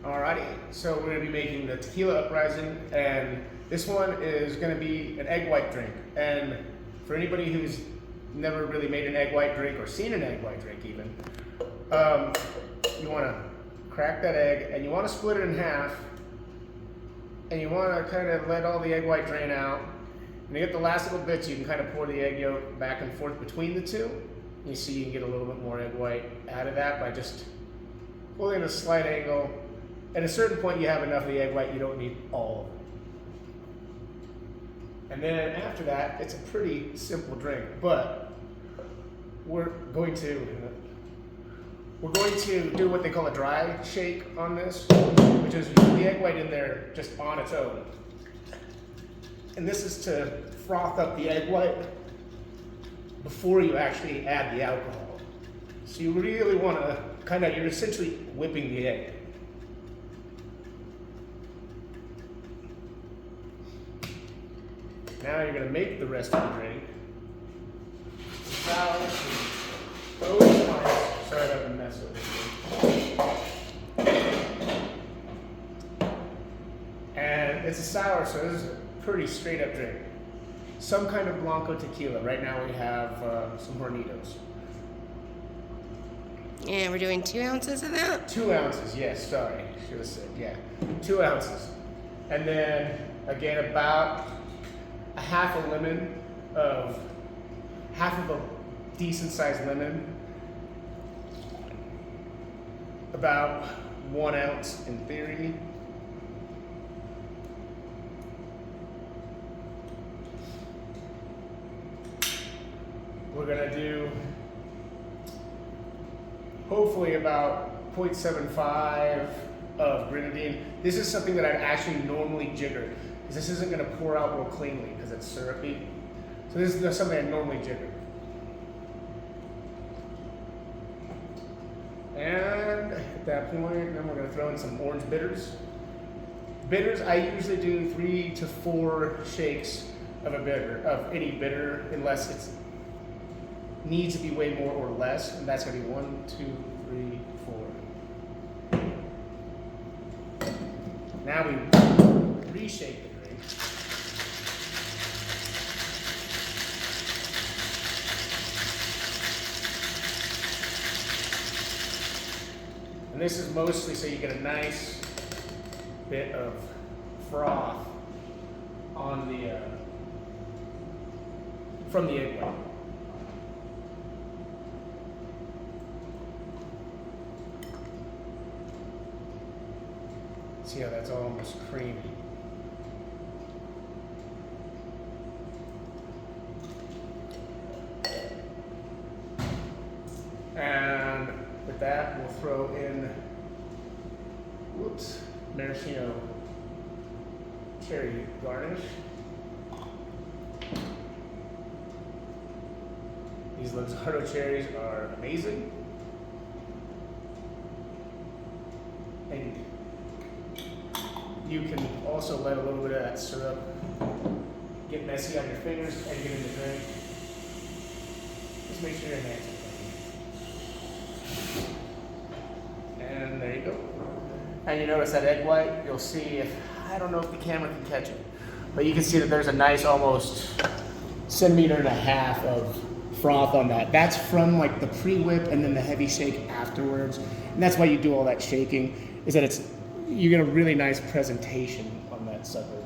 Alrighty, so we're going to be making the Tequila Uprising, and this one is going to be an egg white drink. And for anybody who's never really made an egg white drink or seen an egg white drink even, you want to crack that egg and you want to split it in half, and you want to kind of let all the egg white drain out. And you get the last little bits, you can kind of pour the egg yolk back and forth between the two. You see you can get a little bit more egg white out of that by just pulling a slight angle. At a certain point, you have enough of the egg white, you don't need all of it. And then after that, it's a pretty simple drink, but we're going to do what they call a dry shake on this, which is you put the egg white in there just on its own. And this is to froth up the egg white before you actually add the alcohol. So you really want to you're essentially whipping the egg. Now you're going to make the rest of the drink. Sorry about the mess over here. And it's a sour, so this is a pretty straight up drink. Some kind of Blanco tequila. Right now we have some Hornitos. And we're doing 2 ounces of that? 2 ounces, yes, sorry. Should have said, yeah. 2 ounces. And then, again, about a half a decent sized lemon, about 1 ounce in theory. We're gonna do hopefully about 0.75 of Grenadine. This is something that I'd actually normally jigger, because this isn't going to pour out real cleanly because it's syrupy. So this is something I normally jigger. And at that point, then we're going to throw in some orange bitters. Bitters, I usually do 3 to 4 shakes of any bitter, unless it needs to be way more or less, and that's going to be 1, 2, 3, 4. Now we reshake the drink. And this is mostly so you get a nice bit of froth on the from the egg white. See how that's almost creamy. And with that, we'll throw in, maraschino cherry garnish. These Luxardo cherries are amazing. And you can also let a little bit of that syrup get messy on your fingers and get in the drink. Just make sure your hands are clean. And there you go. And you notice that egg white, you'll see I don't know if the camera can catch it, but you can see that there's a nice almost 1.5 centimeters of froth on that. That's from like the pre-whip and then the heavy shake afterwards. And that's why you do all that shaking, is that you get a really nice presentation on that sucker.